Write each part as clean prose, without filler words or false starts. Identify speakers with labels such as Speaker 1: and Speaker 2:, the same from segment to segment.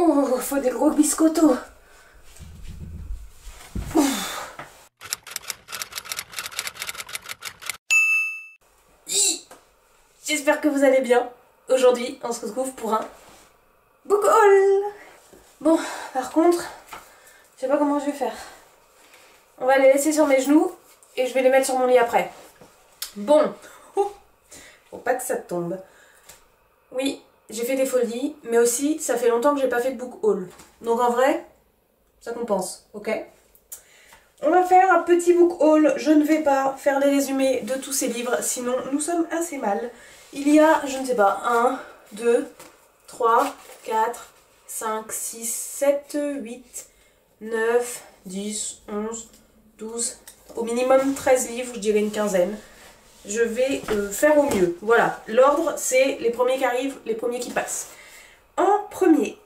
Speaker 1: Oh, faut des gros biscottos. J'espère que vous allez bien. Aujourd'hui, on se retrouve pour un book haul. Bon, par contre, je sais pas comment je vais faire. On va les laisser sur mes genoux et je vais les mettre sur mon lit après. Bon, faut pas que ça tombe. Oui, j'ai fait des folies, mais aussi ça fait longtemps que j'ai pas fait de book haul. Donc en vrai, ça compense, ok? On va faire un petit book haul. Je ne vais pas faire les résumés de tous ces livres, sinon nous sommes assez mal. Il y a, je ne sais pas, 1, 2, 3, 4, 5, 6, 7, 8, 9, 10, 11, 12, au minimum 13 livres, je dirais une quinzaine. Je vais faire au mieux. Voilà, l'ordre c'est les premiers qui arrivent, les premiers qui passent. En premier,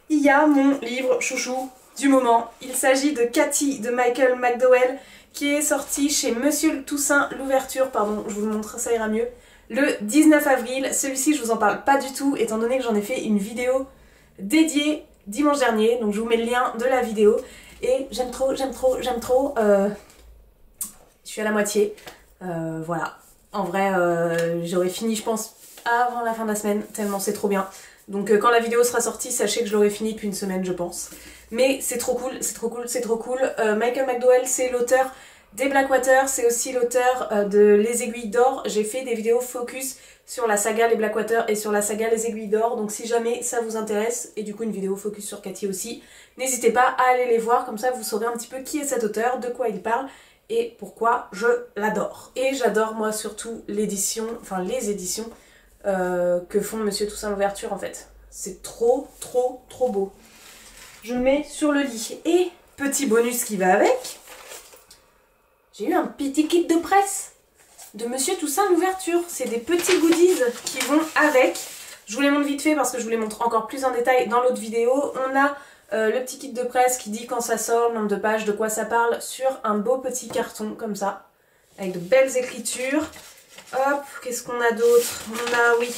Speaker 1: il y a mon livre chouchou du moment. Il s'agit de Cathy de Michael McDowell qui est sorti chez Monsieur Toussaint l'ouverture, pardon, je vous le montre, ça ira mieux, le 19 avril. Celui-ci je vous en parle pas du tout étant donné que j'en ai fait une vidéo dédiée dimanche dernier, donc je vous mets le lien de la vidéo et j'aime trop, je suis à la moitié, voilà, en vrai j'aurais fini je pense avant la fin de la semaine tellement c'est trop bien. Donc quand la vidéo sera sortie, sachez que je l'aurai fini depuis une semaine je pense. Mais c'est trop cool, c'est trop cool, c'est trop cool. Michael McDowell c'est l'auteur des Blackwater, c'est aussi l'auteur de Les Aiguilles d'Or. J'ai fait des vidéos focus sur la saga Les Blackwater et sur la saga Les Aiguilles d'Or. Donc si jamais ça vous intéresse, et du coup une vidéo focus sur Cathy aussi, n'hésitez pas à aller les voir, comme ça vous saurez un petit peu qui est cet auteur, de quoi il parle et pourquoi je l'adore. Et j'adore moi surtout l'édition, enfin les éditions que font Monsieur Toussaint l'ouverture en fait. C'est trop beau. Je le mets sur le lit. Et petit bonus qui va avec, j'ai eu un petit kit de presse de Monsieur Toussaint l'ouverture. C'est des petits goodies qui vont avec. Je vous les montre vite fait parce que je vous les montre encore plus en détail dans l'autre vidéo. On a le petit kit de presse qui dit quand ça sort, le nombre de pages, de quoi ça parle, sur un beau petit carton comme ça, avec de belles écritures. Hop, qu'est-ce qu'on a d'autre? On a, oui,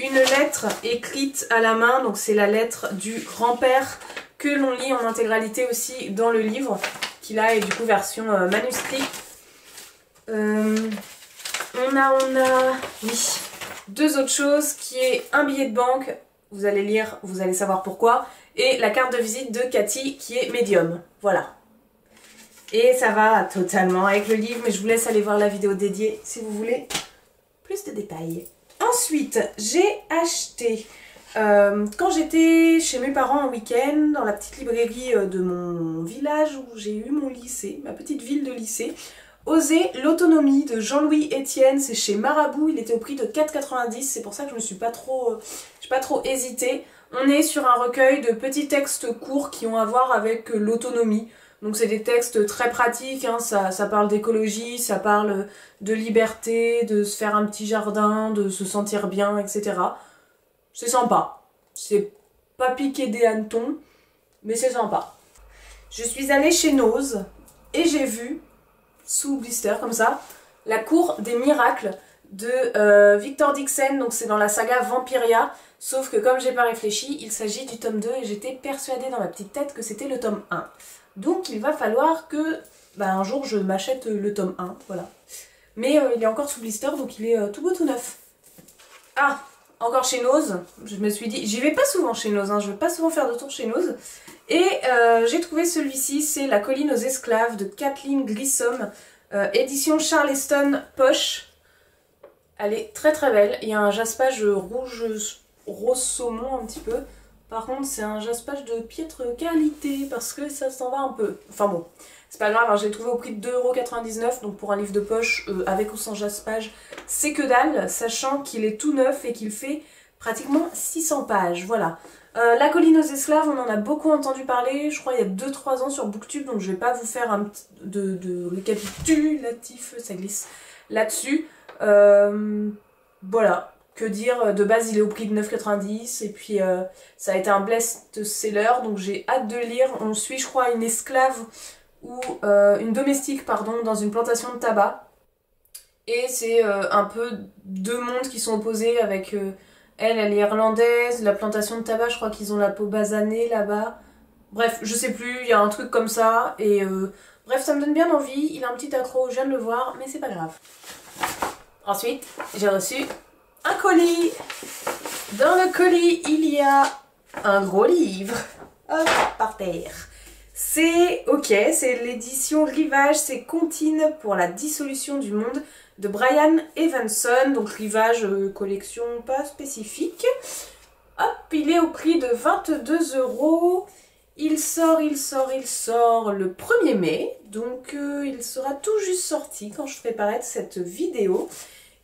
Speaker 1: une lettre écrite à la main, donc c'est la lettre du grand-père que l'on lit en intégralité aussi dans le livre, qui là est du coup version manuscrit. On a, oui, deux autres choses, qui est un billet de banque, vous allez lire, vous allez savoir pourquoi, et la carte de visite de Cathy qui est médium, voilà. Et ça va totalement avec le livre, mais je vous laisse aller voir la vidéo dédiée si vous voulez plus de détails. Ensuite, j'ai acheté, quand j'étais chez mes parents en week-end, dans la petite librairie de mon village où j'ai eu mon lycée, ma petite ville de lycée, Oser l'autonomie de Jean-Louis Etienne, c'est chez Marabout, il était au prix de 4,90, c'est pour ça que je me suis pas trop, j'ai pas trop hésité. On est sur un recueil de petits textes courts qui ont à voir avec l'autonomie. Donc c'est des textes très pratiques, hein. Ça parle d'écologie, ça parle de liberté, de se faire un petit jardin, de se sentir bien, etc. C'est sympa. C'est pas piqué des hannetons, mais c'est sympa. Je suis allée chez Nose et j'ai vu, sous blister comme ça, La Cour des Miracles de Victor Dixon, donc c'est dans la saga Vampiria, sauf que comme j'ai pas réfléchi, il s'agit du tome 2 et j'étais persuadée dans ma petite tête que c'était le tome 1. Donc il va falloir que un jour je m'achète le tome 1, voilà. Mais il est encore sous blister, donc il est tout beau tout neuf. Ah, encore chez Nose, je me suis dit, j'y vais pas souvent chez Nose, hein, je vais pas souvent faire de tour chez Nose. Et j'ai trouvé celui-ci, c'est La Colline aux Esclaves de Kathleen Grissom, édition Charleston Poche. Elle est très belle, il y a un jaspage rouge, rose saumon un petit peu. Par contre c'est un jaspage de piètre qualité parce que ça s'en va un peu. Enfin bon, c'est pas grave, hein, je l'ai trouvé au prix de 2,99 €, donc pour un livre de poche avec ou sans jaspage, c'est que dalle, sachant qu'il est tout neuf et qu'il fait pratiquement 600 pages, voilà. La Colline aux Esclaves, on en a beaucoup entendu parler, je crois il y a 2-3 ans sur Booktube, donc je vais pas vous faire un de récapitulatif, ça glisse, là-dessus. Voilà. Que dire, de base il est au prix de 9,90 € et puis ça a été un best-seller, donc j'ai hâte de lire. On suit je crois une esclave ou une domestique pardon dans une plantation de tabac et c'est un peu deux mondes qui sont opposés avec Elle est irlandaise, la plantation de tabac, je crois qu'ils ont la peau basanée là-bas. Bref, je sais plus, il y a un truc comme ça, et bref, ça me donne bien envie. Il a un petit accro, je viens de le voir, mais c'est pas grave. Ensuite, j'ai reçu un colis. Dans le colis, il y a un gros livre. Hop, par terre. C'est ok, c'est l'édition Rivage, c'est Comptine pour la dissolution du monde de Brian Evenson. Donc Rivage, collection pas spécifique. Hop, il est au prix de 22 €. Il sort le 1er mai. Donc il sera tout juste sorti quand je ferai paraître cette vidéo.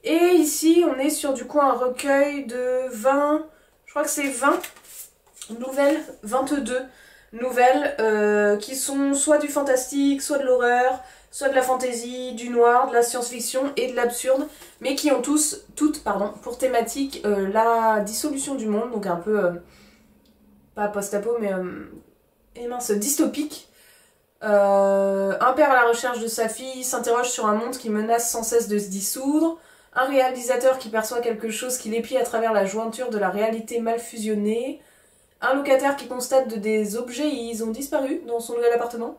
Speaker 1: Et ici, on est sur du coup un recueil de 20, je crois que c'est 20 nouvelles, 22 nouvelles qui sont soit du fantastique, soit de l'horreur, soit de la fantasy, du noir, de la science-fiction et de l'absurde, mais qui ont toutes pour thématique la dissolution du monde, donc un peu, pas post-apo, mais dystopique. Un père à la recherche de sa fille s'interroge sur un monde qui menace sans cesse de se dissoudre. Un réalisateur qui perçoit quelque chose qui l'épie à travers la jointure de la réalité mal fusionnée. Un locataire qui constate que des objets ils ont disparu dans son nouvel appartement.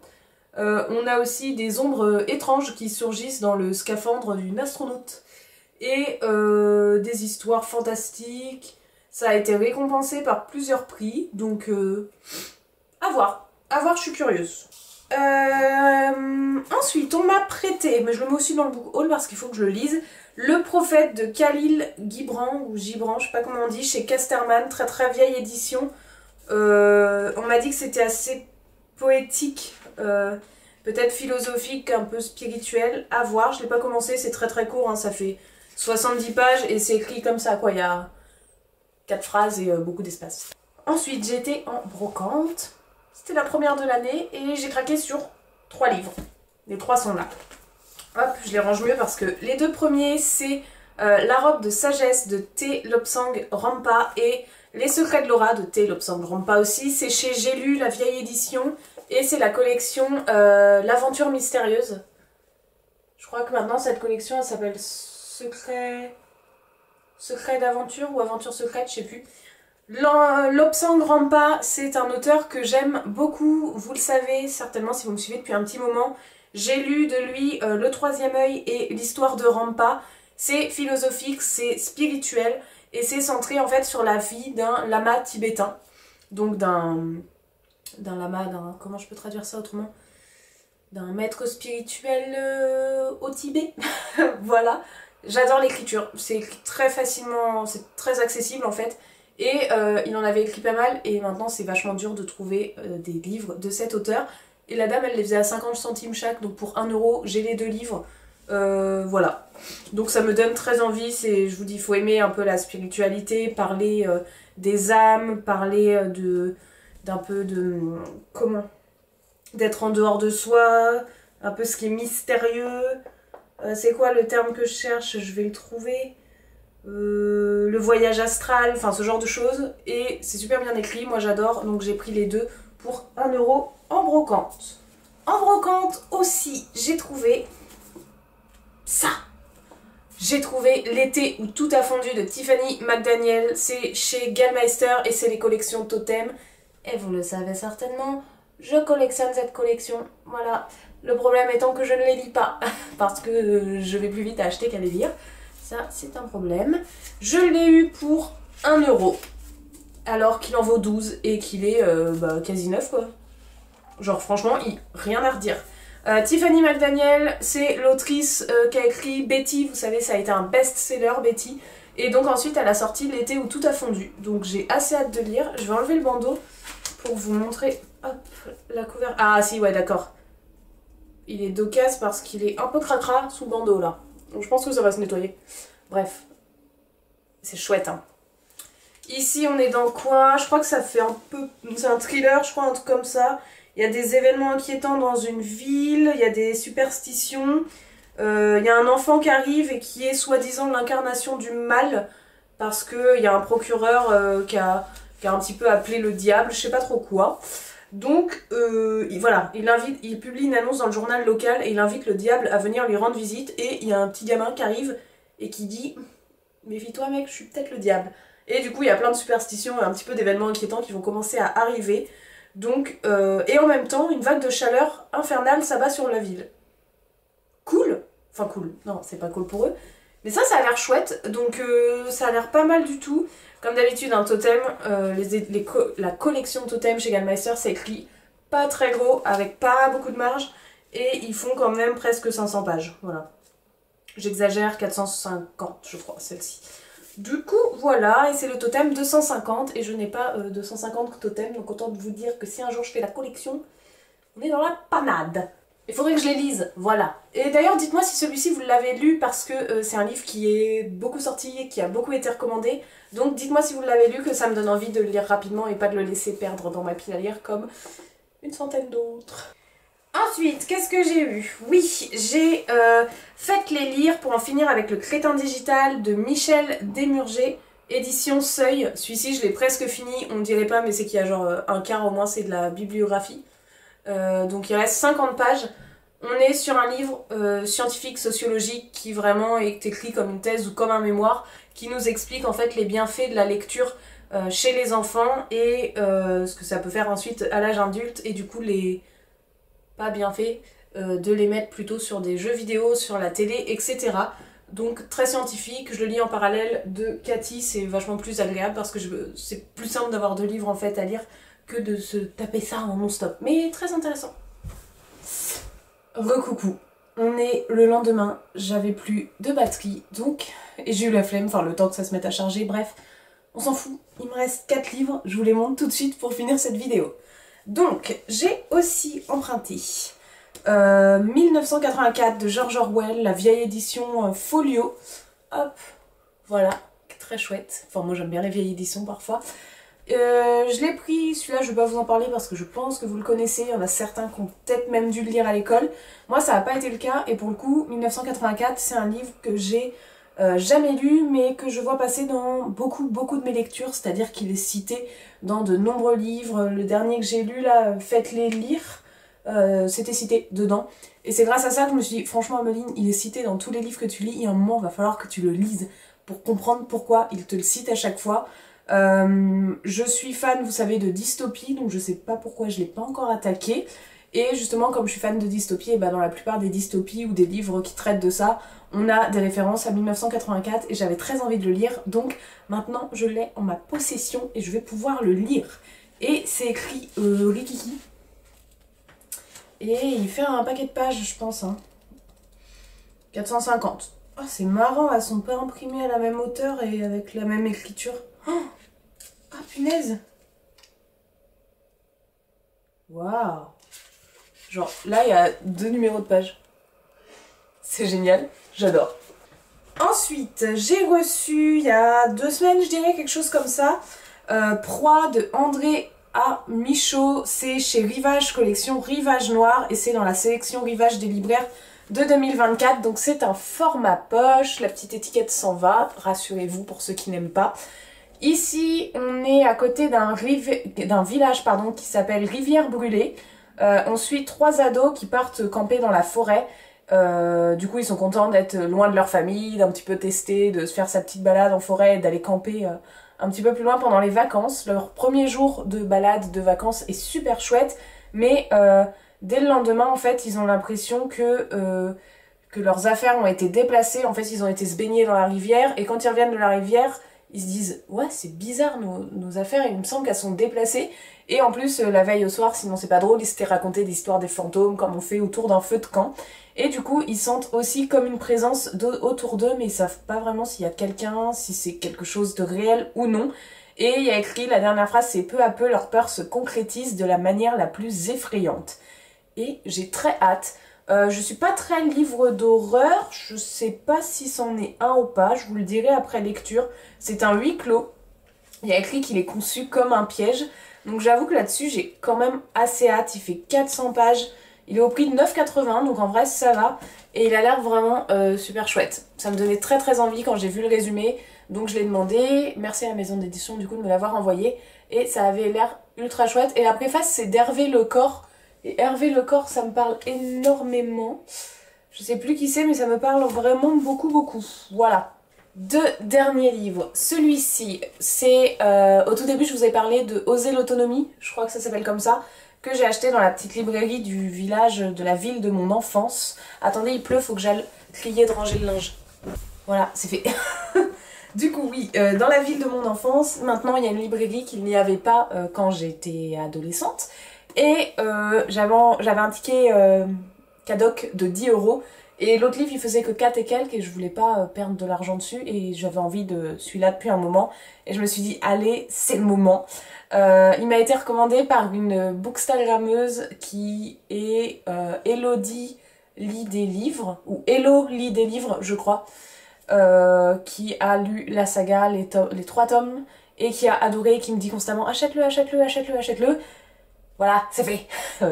Speaker 1: On a aussi des ombres étranges qui surgissent dans le scaphandre d'une astronaute. Et des histoires fantastiques. Ça a été récompensé par plusieurs prix, donc à voir. À voir, je suis curieuse. Ensuite, on m'a prêté, mais je le mets aussi dans le book haul parce qu'il faut que je le lise, Le Prophète de Khalil Gibran, ou Gibran, je sais pas comment on dit, chez Casterman, très très vieille édition. On m'a dit que c'était assez poétique, peut-être philosophique, un peu spirituel, à voir. Je l'ai pas commencé, c'est très très court, hein, ça fait 70 pages et c'est écrit comme ça, quoi. Il y a 4 phrases et beaucoup d'espace. Ensuite, j'étais en brocante. C'était la première de l'année et j'ai craqué sur 3 livres. Les 3 sont là. Hop, je les range mieux parce que les 2 premiers, c'est La robe de sagesse de T. Lobsang Rampa et Les secrets de Laura de T. Lobsang Rampa aussi. C'est chez J'ai lu, la vieille édition, et c'est la collection L'aventure mystérieuse. Je crois que maintenant cette collection elle s'appelle Secret d'aventure ou Aventure secrète, je sais plus. Lobsang Rampa, c'est un auteur que j'aime beaucoup, vous le savez certainement si vous me suivez depuis un petit moment. J'ai lu de lui Le Troisième œil et l'histoire de Rampa. C'est philosophique, c'est spirituel et c'est centré en fait sur la vie d'un lama tibétain. Donc d'un lama, comment je peux traduire ça autrement? D'un maître spirituel au Tibet. Voilà, j'adore l'écriture, c'est écrit très facilement, c'est très accessible en fait. Et il en avait écrit pas mal et maintenant c'est vachement dur de trouver des livres de cet auteur. Et la dame elle les faisait à 50 centimes chaque, donc pour 1 €, j'ai les 2 livres. Voilà. Donc ça me donne très envie, je vous dis, il faut aimer un peu la spiritualité, parler des âmes, parler d'un peu de... comment? D'être en dehors de soi, un peu ce qui est mystérieux. C'est quoi le terme que je cherche? Je vais le trouver. Le voyage astral, enfin ce genre de choses. Et c'est super bien écrit, moi j'adore, donc j'ai pris les 2 pour 1 € en brocante. En brocante aussi, j'ai trouvé ça. J'ai trouvé L'été où tout a fondu de Tiffany McDaniel. C'est chez Gallmeister et c'est les collections Totem. Et vous le savez certainement, je collectionne cette collection. Voilà. Le problème étant que je ne les lis pas parce que je vais plus vite à acheter qu'à les lire. Ça, c'est un problème. Je l'ai eu pour 1 € alors qu'il en vaut 12 et qu'il est quasi neuf quoi. Genre franchement, rien à redire. Tiffany McDaniel, c'est l'autrice qui a écrit Betty, vous savez, ça a été un best-seller Betty. Et donc ensuite elle a sorti L'été où tout a fondu. Donc j'ai assez hâte de lire. Je vais enlever le bandeau pour vous montrer, hop, la couverture. Ah si, ouais d'accord. Il est d'occasion parce qu'il est un peu cracra sous le bandeau là. Donc je pense que ça va se nettoyer. Bref, c'est chouette hein. Ici on est dans quoi? Je crois que ça fait un peu... c'est un thriller, je crois, un truc comme ça. Il y a des événements inquiétants dans une ville, il y a des superstitions. Il y a un enfant qui arrive et qui est soi-disant l'incarnation du mal. Parce qu'il y a un procureur qui a un petit peu appelé le diable, je sais pas trop quoi. Donc voilà, il publie une annonce dans le journal local et il invite le diable à venir lui rendre visite. Et il y a un petit gamin qui arrive et qui dit « Méfie-toi mec, je suis peut-être le diable ». Et du coup il y a plein de superstitions et un petit peu d'événements inquiétants qui vont commencer à arriver. Donc, et en même temps, une vague de chaleur infernale s'abat sur la ville. Cool. Enfin cool, non c'est pas cool pour eux. Mais ça a l'air chouette, donc ça a l'air pas mal du tout. Comme d'habitude un totem, la collection de totems chez Gallmeister c'est écrit pas très gros, avec pas beaucoup de marge. Et ils font quand même presque 500 pages, voilà. J'exagère, 450 je crois, celle-ci. Du coup, voilà, et c'est le totem 250, et je n'ai pas 250 totems, donc autant vous dire que si un jour je fais la collection, on est dans la panade. Il faudrait que je les lise, voilà. Et d'ailleurs, dites-moi si celui-ci vous l'avez lu, parce que c'est un livre qui est beaucoup sorti, qui a beaucoup été recommandé, donc dites-moi si vous l'avez lu, que ça me donne envie de le lire rapidement et pas de le laisser perdre dans ma pile à lire comme une centaine d'autres. Ensuite, qu'est-ce que j'ai eu? Oui, j'ai fait les lire pour en finir avec le Crétin digital de Michel Desmurger, édition Seuil. Celui-ci, je l'ai presque fini, on ne dirait pas, mais c'est qu'il y a genre un quart au moins, c'est de la bibliographie. Donc il reste 50 pages. On est sur un livre scientifique, sociologique, qui vraiment est écrit comme une thèse ou comme un mémoire, qui nous explique en fait les bienfaits de la lecture chez les enfants et ce que ça peut faire ensuite à l'âge adulte, et du coup les... pas bien fait, de les mettre plutôt sur des jeux vidéo, sur la télé, etc. Donc très scientifique, je le lis en parallèle de Cathy, c'est vachement plus agréable parce que c'est plus simple d'avoir 2 livres en fait à lire que de se taper ça en non-stop. Mais très intéressant. Recoucou, on est le lendemain, j'avais plus de batterie, donc, et j'ai eu la flemme, enfin le temps que ça se mette à charger, bref, on s'en fout. Il me reste 4 livres, je vous les montre tout de suite pour finir cette vidéo. Donc, j'ai aussi emprunté 1984 de George Orwell, la vieille édition folio. Hop, voilà, très chouette. Enfin, moi j'aime bien les vieilles éditions parfois. Je l'ai pris, celui-là je vais pas vous en parler parce que je pense que vous le connaissez, il y en a certains qui ont peut-être même dû le lire à l'école. Moi ça n'a pas été le cas, et pour le coup 1984 c'est un livre que j'ai jamais lu, mais que je vois passer dans beaucoup de mes lectures, c'est-à-dire qu'il est cité dans de nombreux livres. Le dernier que j'ai lu là, Faites-les lire, c'était cité dedans, et c'est grâce à ça que je me suis dit franchement Ameline, il est cité dans tous les livres que tu lis, et à un moment il va falloir que tu le lises pour comprendre pourquoi il te le cite à chaque fois. Je suis fan, vous savez, de dystopie, donc je sais pas pourquoi je l'ai pas encore attaqué. Et justement, comme je suis fan de dystopie, et bah dans la plupart des dystopies ou des livres qui traitent de ça, on a des références à 1984 et j'avais très envie de le lire. Donc maintenant, je l'ai en ma possession et je vais pouvoir le lire. Et c'est écrit Rikiki. Et il fait un paquet de pages, je pense. Hein. 450. Oh, c'est marrant, elles sont pas imprimées à la même hauteur et avec la même écriture. Oh, ah, punaise! Waouh! Genre, là, il y a 2 numéros de page. C'est génial, j'adore. Ensuite, j'ai reçu, il y a 2 semaines, je dirais, quelque chose comme ça, Proie de André A. Michaud. C'est chez Rivage, collection Rivage Noir, et c'est dans la sélection Rivage des libraires de 2024. Donc c'est un format poche, la petite étiquette s'en va, rassurez-vous pour ceux qui n'aiment pas. Ici, on est à côté d'un village qui s'appelle Rivière Brûlée. On suit 3 ados qui partent camper dans la forêt. Du coup, ils sont contents d'être loin de leur famille, d'un petit peu tester, de se faire sa petite balade en forêt, d'aller camper un petit peu plus loin pendant les vacances. Leur premier jour de balade, de vacances est super chouette, mais dès le lendemain, en fait, ils ont l'impression que leurs affaires ont été déplacées. En fait, ils ont été se baigner dans la rivière, et quand ils reviennent de la rivière, ils se disent « Ouais, c'est bizarre, nos affaires, il me semble qu'elles sont déplacées. » Et en plus, la veille au soir, sinon c'est pas drôle, ils s'étaient raconté des histoires des fantômes, comme on fait autour d'un feu de camp. Et du coup, ils sentent aussi comme une présence autour d'eux, mais ils savent pas vraiment s'il y a quelqu'un, si c'est quelque chose de réel ou non. Et il y a écrit, la dernière phrase, c'est « Peu à peu, leur peur se concrétise de la manière la plus effrayante. » Et j'ai très hâte. Je suis pas très livre d'horreur, je sais pas si c'en est un ou pas, je vous le dirai après lecture. C'est un huis clos, il y a écrit qu'il est conçu comme un piège, donc j'avoue que là-dessus j'ai quand même assez hâte. Il fait 400 pages, il est au prix de 9,80, donc en vrai ça va, et il a l'air vraiment super chouette. Ça me donnait très envie quand j'ai vu le résumé, donc je l'ai demandé, merci à la maison d'édition du coup de me l'avoir envoyé, et ça avait l'air ultra chouette. Et la préface c'est d'Hervé Lecor. Et Hervé Lecor, ça me parle énormément. Je sais plus qui c'est, mais ça me parle vraiment beaucoup. Voilà. Deux derniers livres. Celui-ci, c'est... au tout début, je vous ai parlé de Oser l'autonomie, je crois que ça s'appelle comme ça, que j'ai acheté dans la petite librairie du village, de la ville de mon enfance. Attendez, il pleut, faut que j'aille crier de ranger le linge. Voilà, c'est fait. Du coup, oui, dans la ville de mon enfance, maintenant il y a une librairie qu'il n'y avait pas quand j'étais adolescente. Et j'avais un ticket cadoc de 10 €. Et l'autre livre, il faisait que 4 et quelques et je voulais pas perdre de l'argent dessus. Et j'avais envie de celui-là depuis un moment. Et je me suis dit, allez, c'est le moment. Il m'a été recommandé par une bookstagrammeuse qui est Elodie lit des livres, ou Hello lit des livres, je crois. Qui a lu la saga, les 3 tomes, et qui a adoré, et qui me dit constamment achète-le, achète-le, achète-le, achète-le. Voilà, c'est fait,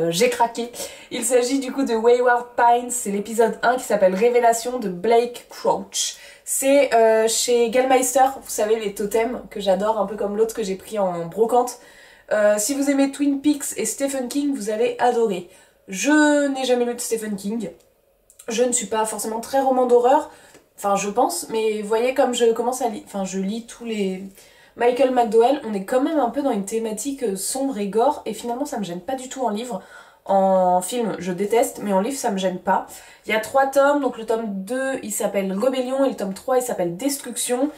Speaker 1: j'ai craqué. Il s'agit du coup de Wayward Pines, c'est l'épisode 1 qui s'appelle Révélation de Blake Crouch. C'est chez Gallmeister, vous savez les totems que j'adore, un peu comme l'autre que j'ai pris en brocante. Si vous aimez Twin Peaks et Stephen King, vous allez adorer. Je n'ai jamais lu de Stephen King, je ne suis pas forcément très roman d'horreur, enfin je pense, mais vous voyez comme je commence à lire, enfin je lis tous les... Michael McDowell, on est quand même un peu dans une thématique sombre et gore, et finalement ça me gêne pas du tout en livre. En film, je déteste, mais en livre, ça me gêne pas. Il y a 3 tomes, donc le tome 2, il s'appelle Rébellion, et le tome 3, il s'appelle Destruction.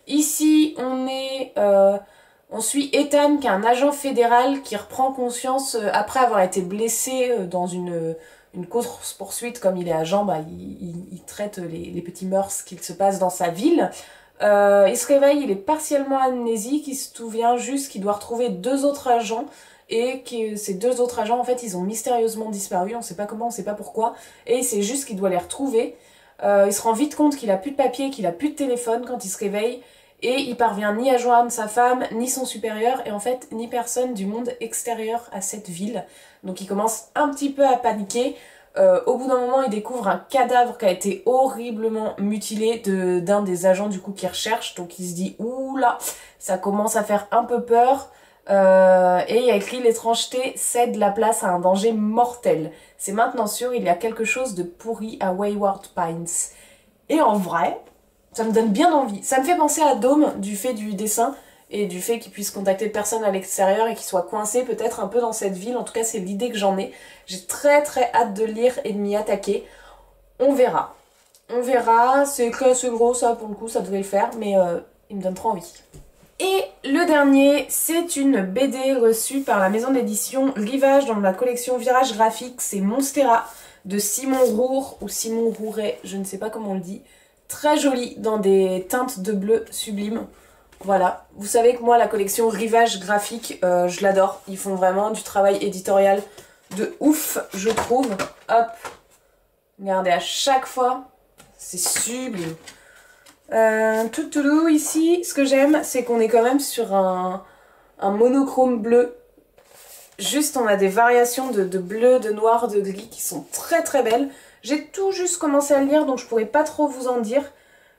Speaker 1: Ici, on suit Ethan, qui est un agent fédéral, qui reprend conscience, après avoir été blessé dans une course-poursuite, comme il est agent, bah, il traite les petits mœurs qu'il se passe dans sa ville. Il se réveille, il est partiellement amnésique, il se souvient juste qu'il doit retrouver 2 autres agents et que ces 2 autres agents en fait ils ont mystérieusement disparu, on sait pas comment, on sait pas pourquoi, et c'est juste qu'il doit les retrouver. Il se rend vite compte qu'il a plus de papier, qu'il a plus de téléphone quand il se réveille, et il parvient ni à joindre sa femme, ni son supérieur, et en fait ni personne du monde extérieur à cette ville. Donc il commence un petit peu à paniquer. Au bout d'un moment, il découvre un cadavre qui a été horriblement mutilé d'un des agents du coup qui recherche. Donc il se dit oula, ça commence à faire un peu peur. Et il y a écrit l'étrangeté cède la place à un danger mortel. C'est maintenant sûr, il y a quelque chose de pourri à Wayward Pines. Et en vrai, ça me donne bien envie. Ça me fait penser à Dome du fait du dessin et du fait qu'il puisse contacter personne à l'extérieur et qu'il soit coincé peut-être un peu dans cette ville. En tout cas, c'est l'idée que j'en ai. J'ai très très hâte de lire et de m'y attaquer. On verra. On verra. C'est que assez gros, ça, pour le coup, ça devrait le faire, mais il me donne trop envie. Et le dernier, c'est une BD reçue par la maison d'édition Rivage dans la collection Virage Graphique. C'est Monstera de Simon Roure, ou Simon Rouret, je ne sais pas comment on le dit. Très joli, dans des teintes de bleu sublimes. Voilà, vous savez que moi la collection Rivage Graphique, je l'adore. Ils font vraiment du travail éditorial de ouf, je trouve. Hop, regardez à chaque fois, c'est sublime. Toutoulou, ici, ce que j'aime, c'est qu'on est quand même sur un monochrome bleu. Juste, on a des variations de bleu, de noir, de gris qui sont très très belles. J'ai tout juste commencé à le lire, donc je pourrais pas trop vous en dire.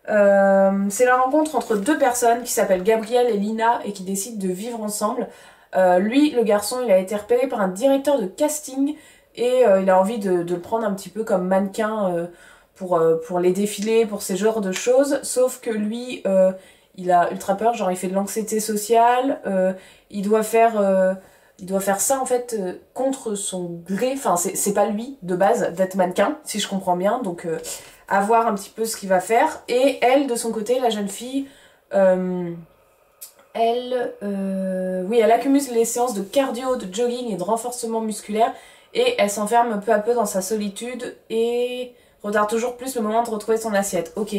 Speaker 1: C'est la rencontre entre 2 personnes qui s'appellent Gabriel et Lina et qui décident de vivre ensemble. Lui, le garçon, il a été repéré par un directeur de casting et il a envie de le prendre un petit peu comme mannequin pour les défilés, pour ces genres de choses. Sauf que lui, il a ultra peur, genre il fait de l'anxiété sociale, il doit faire ça en fait contre son gré, enfin c'est pas lui de base d'être mannequin, si je comprends bien, donc à voir un petit peu ce qu'il va faire. Et elle, de son côté, la jeune fille, elle accumule les séances de cardio, de jogging et de renforcement musculaire, et elle s'enferme peu à peu dans sa solitude et retarde toujours plus le moment de retrouver son assiette. Ok,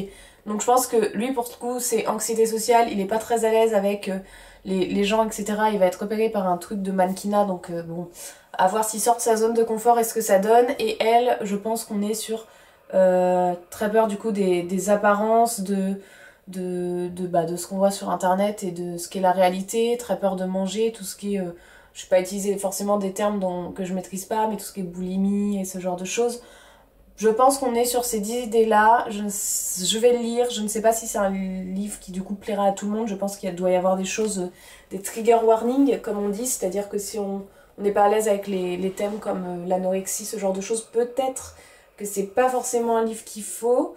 Speaker 1: donc je pense que lui, pour le coup, c'est anxiété sociale, il est pas très à l'aise avec les gens, etc. Il va être repéré par un truc de mannequinat, donc bon, à voir s'il sort de sa zone de confort et ce que ça donne. Et elle, je pense qu'on est sur très peur du coup des apparences, de ce qu'on voit sur internet et de ce qu'est la réalité, très peur de manger, tout ce qui est, je vais pas utiliser forcément des termes que je maîtrise pas, mais tout ce qui est boulimie et ce genre de choses. Je pense qu'on est sur ces idées-là, je vais le lire, je ne sais pas si c'est un livre qui du coup plaira à tout le monde, je pense qu'il doit y avoir des choses, des trigger warnings comme on dit, c'est-à-dire que si on n'est pas à l'aise avec les thèmes comme l'anorexie, ce genre de choses, peut-être que c'est pas forcément un livre qu'il faut.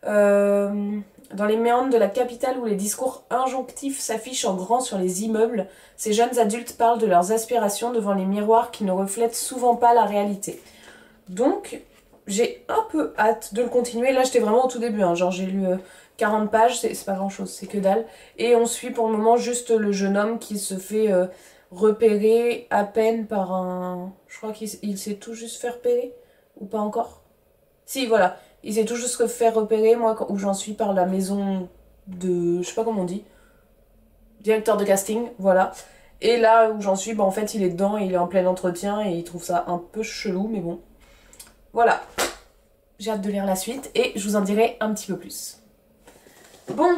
Speaker 1: Dans les méandres de la capitale où les discours injonctifs s'affichent en grand sur les immeubles, ces jeunes adultes parlent de leurs aspirations devant les miroirs qui ne reflètent souvent pas la réalité. Donc, j'ai un peu hâte de le continuer. Là, j'étais vraiment au tout début, hein. Genre j'ai lu 40 pages, c'est pas grand chose, c'est que dalle. Et on suit pour le moment juste le jeune homme qui se fait repérer à peine par un... Je crois qu'il s'est tout juste fait repérer, ou pas encore? Si, voilà. Il s'est tout juste fait repérer, moi, où j'en suis par la maison de... Je sais pas comment on dit. Directeur de casting, voilà. Et là où j'en suis, bah en fait, il est dedans, et il est en plein entretien, et il trouve ça un peu chelou, mais bon. Voilà. J'ai hâte de lire la suite, et je vous en dirai un petit peu plus. Bon,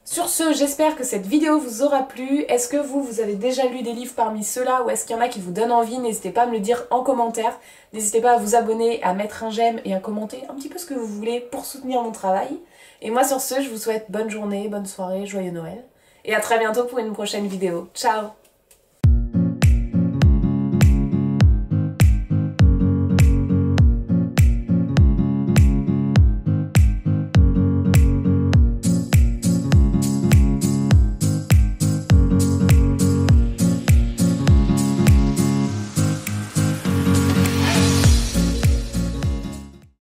Speaker 1: sur ce, j'espère que cette vidéo vous aura plu. Est-ce que vous avez déjà lu des livres parmi ceux-là, ou est-ce qu'il y en a qui vous donnent envie? N'hésitez pas à me le dire en commentaire. N'hésitez pas à vous abonner, à mettre un j'aime et à commenter un petit peu ce que vous voulez pour soutenir mon travail. Et moi sur ce, je vous souhaite bonne journée, bonne soirée, joyeux Noël. Et à très bientôt pour une prochaine vidéo. Ciao!